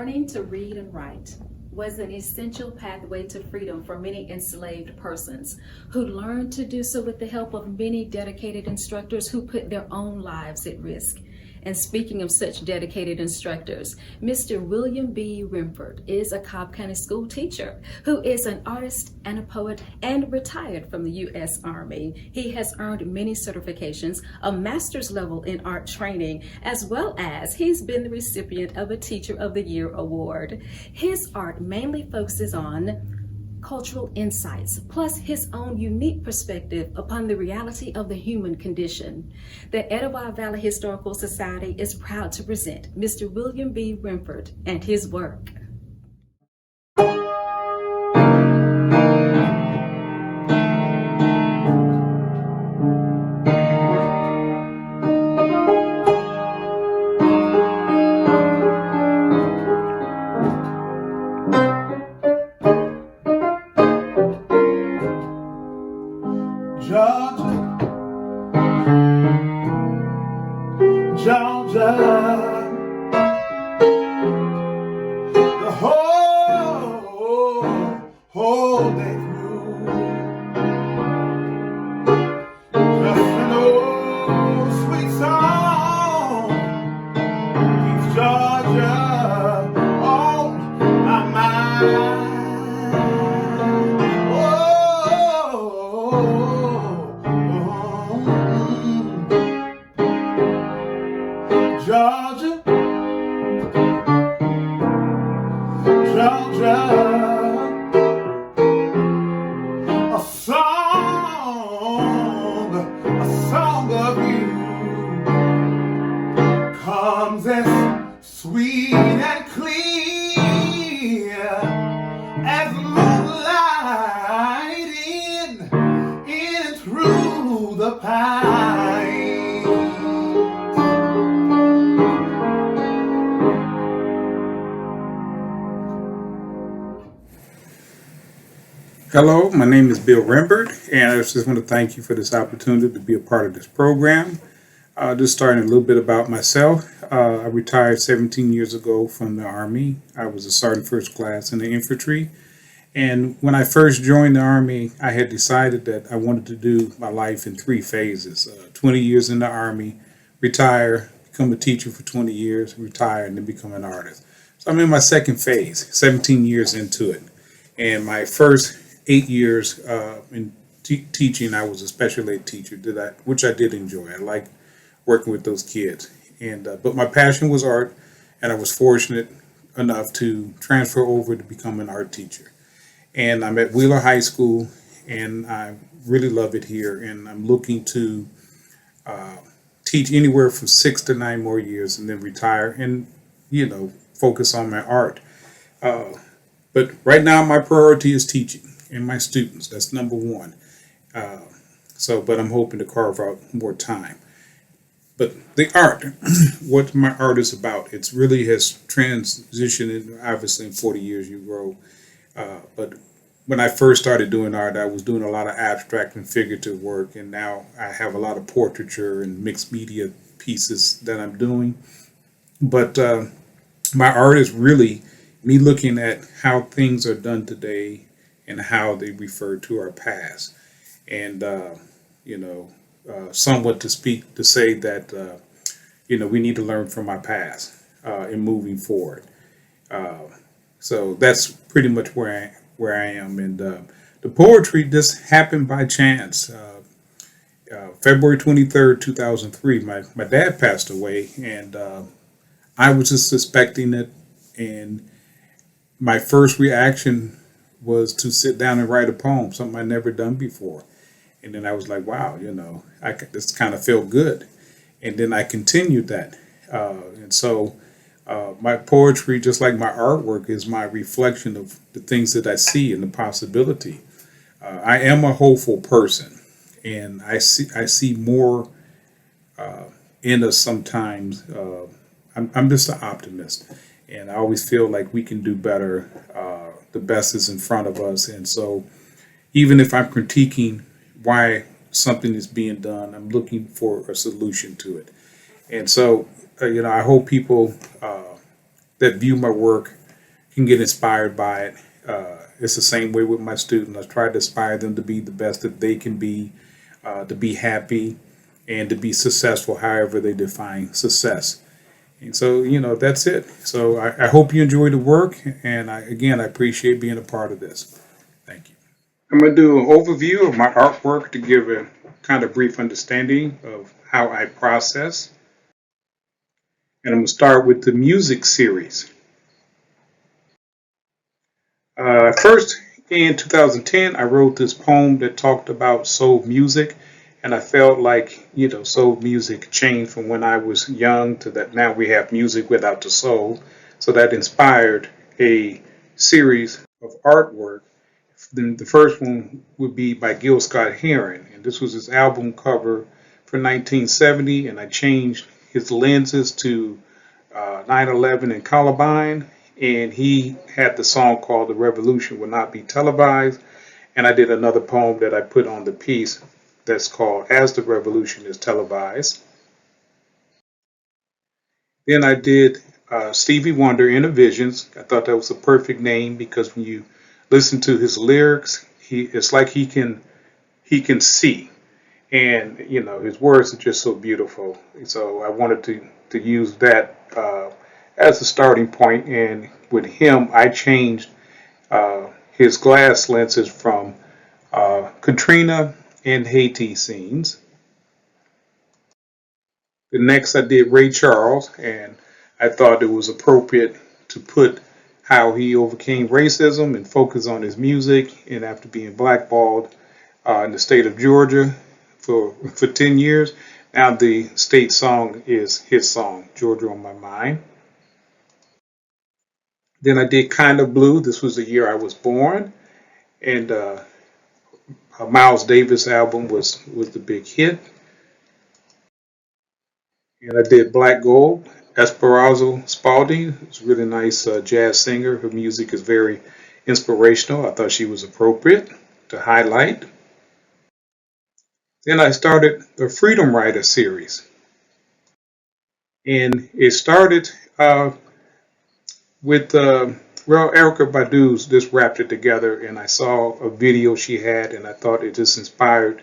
Learning to read and write was an essential pathway to freedom for many enslaved persons who learned to do so with the help of many dedicated instructors who put their own lives at risk. And speaking of such dedicated instructors, Mr. William B. Rembert is a Cobb County school teacher who is an artist and a poet and retired from the U.S. Army. He has earned many certifications, a master's level in art training, as well as he's been the recipient of a Teacher of the Year award. His art mainly focuses on cultural insights, plus his own unique perspective upon the reality of the human condition. The Etowah Valley Historical Society is proud to present Mr. William B. Rembert and his work. Georgia, the whole day through, just an old sweet song keeps Georgia on my mind. Georgia, Georgia, a song of you comes as sweet and clear as the moonlight in and through the pine. Hello, my name is Bill Rembert, and I just want to thank you for this opportunity to be a part of this program. Just starting a little bit about myself. I retired 17 years ago from the Army. I was a sergeant first class in the infantry. And when I first joined the Army, I had decided that I wanted to do my life in three phases. 20 years in the Army, retire, become a teacher for 20 years, retire, and then become an artist. So I'm in my second phase, 17 years into it. And my first 8 years in teaching, I was a special ed teacher, which I did enjoy. I liked working with those kids. But my passion was art, and I was fortunate enough to transfer over to become an art teacher. And I'm at Wheeler High School, and I really love it here. And I'm looking to teach anywhere from 6 to 9 more years, and then retire and focus on my art. But right now, my priority is teaching and my students. That's number one. But I'm hoping to carve out more time. But the art, what my art is about, it really has transitioned. Obviously, in 40 years, you grow. But when I first started doing art, I was doing a lot of abstract and figurative work, and now I have a lot of portraiture and mixed media pieces that I'm doing. But my art is really me looking at how things are done today and how they refer to our past. And, somewhat to say that, we need to learn from our past in moving forward. So that's pretty much where I am. And the poetry just happened by chance. February 23rd, 2003, my dad passed away, and I was just suspecting it. And my first reaction was to sit down and write a poem, something I'd never done before. And then I was like, wow, this kind of felt good. And then I continued that. And so my poetry, just like my artwork, is my reflection of the things that I see and the possibility. I am a hopeful person, and I see more in us sometimes. I'm just an optimist, and I always feel like we can do better. The best is in front of us, and so even if I'm critiquing why something is being done, I'm looking for a solution to it. And so, I hope people that view my work can get inspired by it. It's the same way with my students. I try to inspire them to be the best that they can be, to be happy, and to be successful, however they define success. And so, that's it. So I hope you enjoy the work, and I appreciate being a part of this. Thank you. I'm going to do an overview of my artwork to give a kind of brief understanding of how I process. And I'm going to start with the music series. First, in 2010, I wrote this poem that talked about soul music, and I felt like, soul music changed from when I was young to that now we have music without the soul. So that inspired a series of artwork. Then the first one would be by Gil Scott-Heron, and this was his album cover for 1970, and I changed his lenses to 9/11 and Columbine, and he had the song called "The Revolution Will Not Be Televised," and I did another poem that I put on the piece that's called "As the Revolution is Televised." Then I did Stevie Wonder, Inner Visions. I thought that was a perfect name because when you listen to his lyrics, it's like he can see, and his words are just so beautiful. So I wanted to use that as a starting point, and with him, I changed his glass lenses from Katrina and Haiti scenes. The next I did Ray Charles, and I thought it was appropriate to put how he overcame racism and focus on his music, and after being blackballed in the state of Georgia for 10 years, now the state song is his song, Georgia on My Mind. Then I did Kind of Blue. This was the year I was born, and a Miles Davis album was the big hit. And I did Black Gold. Esperanza Spalding is a really nice jazz singer. Her music is very inspirational. I thought she was appropriate to highlight. Then I started the Freedom Writer series. And it started with Erykah Badu's just wrapped it together, and I saw a video she had, and I thought it just inspired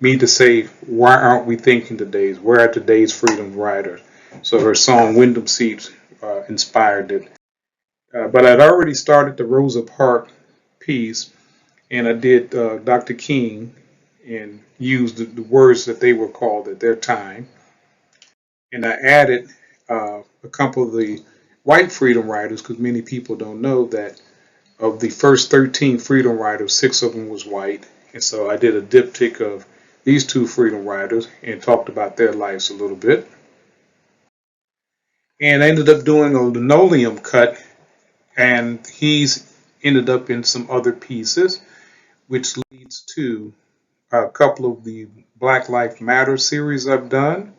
me to say, why aren't we thinking today's? Where are today's freedom riders? So her song Wyndham Seats inspired it. But I'd already started the Rosa Parks piece, and I did Dr. King and used the words that they were called at their time. And I added a couple of the white freedom riders, because many people don't know that of the first 13 freedom riders, 6 of them was white. And so I did a diptych of these 2 freedom riders and talked about their lives a little bit. And I ended up doing a linoleum cut, and he's ended up in some other pieces, which leads to a couple of the Black Lives Matter series I've done.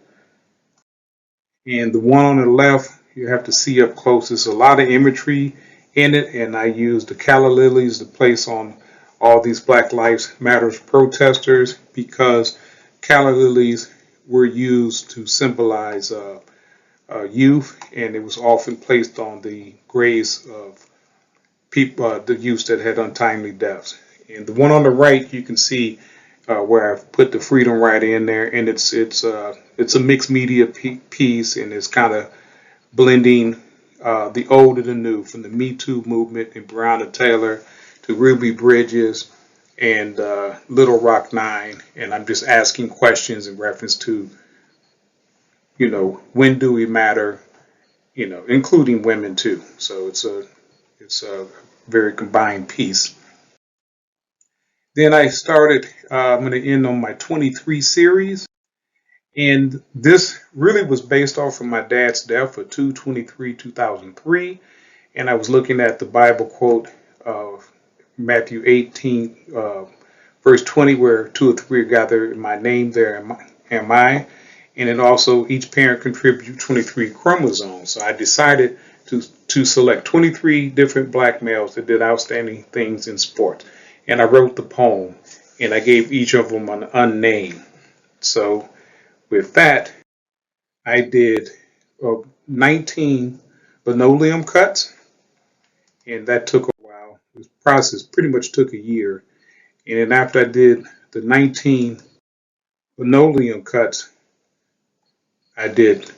And the one on the left, you have to see up close. There's a lot of imagery in it, and I used the calla lilies to place on all these Black Lives Matter protesters, because calla lilies were used to symbolize youth, and it was often placed on the graves of people, the youth that had untimely deaths. And the one on the right, you can see where I've put the Freedom Rider in there, and it's a mixed media piece, and it's kind of blending the old and the new, from the Me Too movement and Breonna Taylor to Ruby Bridges and Little Rock 9, and I'm just asking questions in reference to, when do we matter, including women too. So it's a very combined piece. Then I started, I'm going to end on my 23 series. And this really was based off of my dad's death for 2/23/2003. And I was looking at the Bible quote of Matthew 18, verse 20, where 2 or 3 are gathered in my name, there am I. And it also, each parent contributes 23 chromosomes. So I decided to select 23 different black males that did outstanding things in sports. And I wrote the poem, and I gave each of them an unnamed. So with that, I did 19 linoleum cuts, and that took a while. This process pretty much took a year. And then after I did the 19 linoleum cuts, I did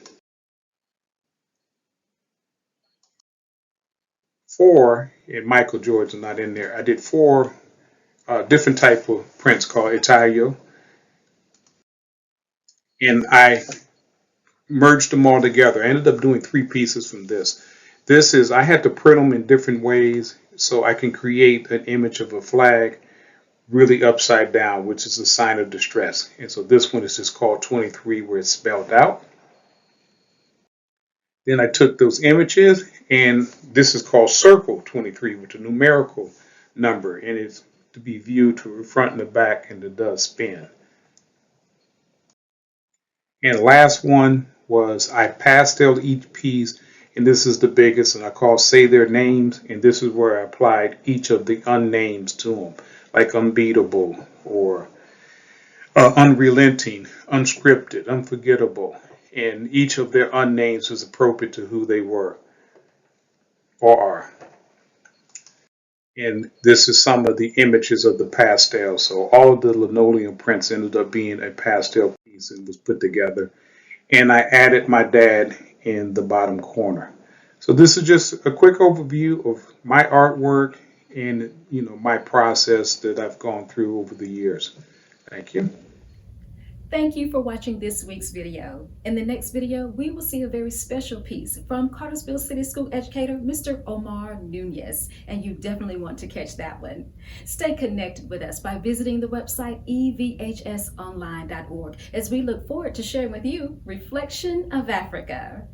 4, and Michael Jordan's not in there. I did 4 different type of prints called Etowah, and I merged them all together. I ended up doing 3 pieces from this. This is, I had to print them in different ways so I can create an image of a flag really upside down, which is a sign of distress. And so this one is just called 23, where it's spelled out. Then I took those images, and this is called circle 23, which is a numerical number, and it's to be viewed to the front and the back, and it does spin. And the last one was I pasteled each piece, and this is the biggest, and I call say their names, and this is where I applied each of the unnames to them, like unbeatable or unrelenting, unscripted, unforgettable, and each of their unnames is appropriate to who they were or are. And this is some of the images of the pastel. So all of the linoleum prints ended up being a pastel piece and was put together. And I added my dad in the bottom corner. So this is just a quick overview of my artwork and my process that I've gone through over the years. Thank you. Thank you for watching this week's video. In the next video, we will see a very special piece from Cartersville City School educator, Mr. Omar Nunez, and you definitely want to catch that one. Stay connected with us by visiting the website evhsonline.org as we look forward to sharing with you Reflection of Africa.